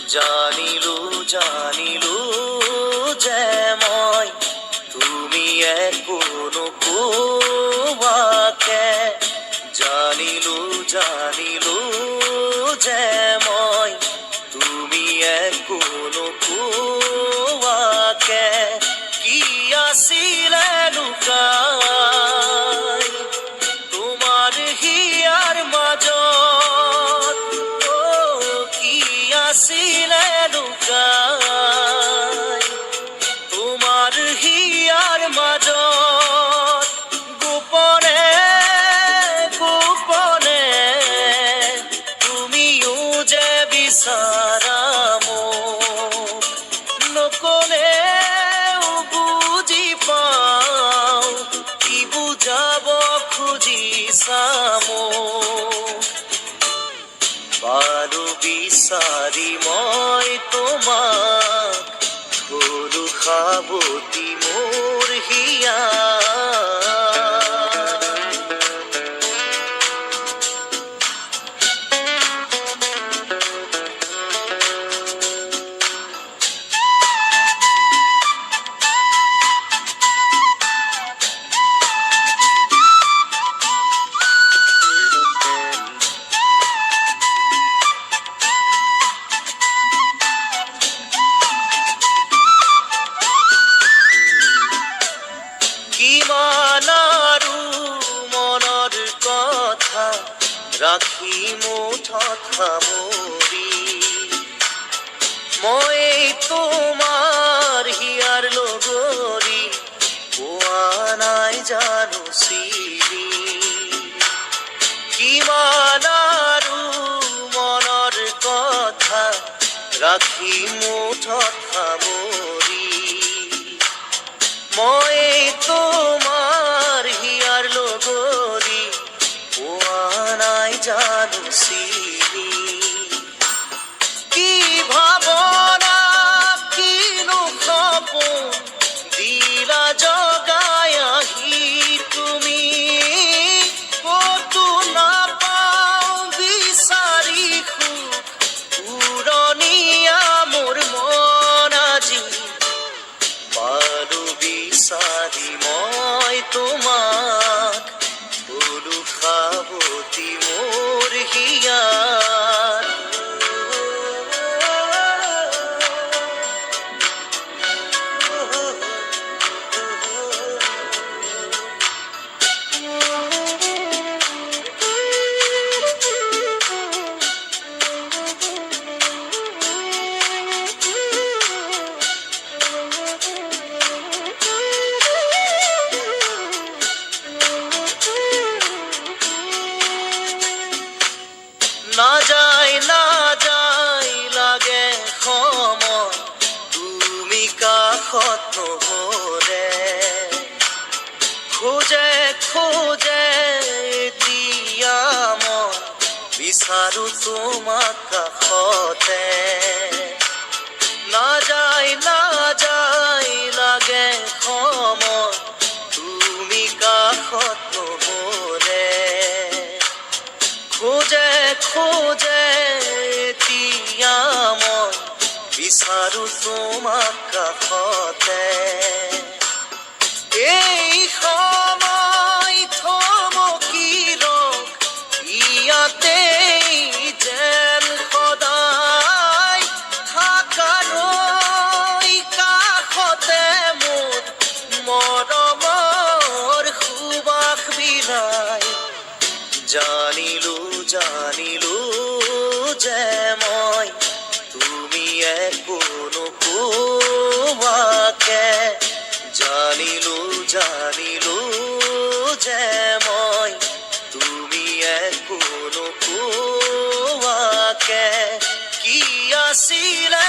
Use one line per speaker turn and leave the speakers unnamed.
জানিলো জানিলো যে মই তুমি একো নোকোৱাকে জানিলো জানিলো যে মই তুমি একো নোকোৱাকে কি আছিলে লুকাই তোমাৰ হিয়াৰ মাজত কি আছিলে লুকাই তোমাৰ হিয়াৰ মাজত গোপনে গোপনে তুমিও যে বিচাৰা মোক নকলেও বুজি পাওঁ কি বুজাব খুজিছা মোক পালো বিচাৰি মই তোমাক গলো সাৱতি মোৰ হিয়া কিমান আৰু মনৰ কথা ৰাখি মুঠত সামৰি মই তোমাৰ হিয়াৰ লগৰী পোৱা নাই জানো চিৰি কিমান আৰু মনৰ কথা ৰাখি মুঠত সামৰি মই তোমাৰ হিয়াৰ লগৰী পোৱা নাই জানো চিৰি কি ভাৱনা কিনো সপোন দিলা জগাই আহি তুমি ক'তো নাপাওঁ বিচাৰি সুখ উৰণীয়া মোৰ মন আজি পালো বিচাৰি মই তোমাক গলো সাৱতি মোৰ হিয়াৰ না যায় লাগে সময় তুমি কাষত নহ'লে খোজে খোজে এতিয়া মই বিচাৰো তোমাক কাষতে না যায় লাগে সময় তুমি কাষত নহ'লে খোজে খোজে এতিয়া মই বিচাৰো তোমাক কাষতে এই সময় থমকি ৰখ ইয়াতে যেন সদায় থাকালৈ কাষতে মোৰ মৰমৰ সুবাস বিলাই জানিলো জানিলো যে মই তুমি একো নোকোৱাকে জানিলো জানিলো যে মই তুমি একো নোকোৱাকে কি আছিলে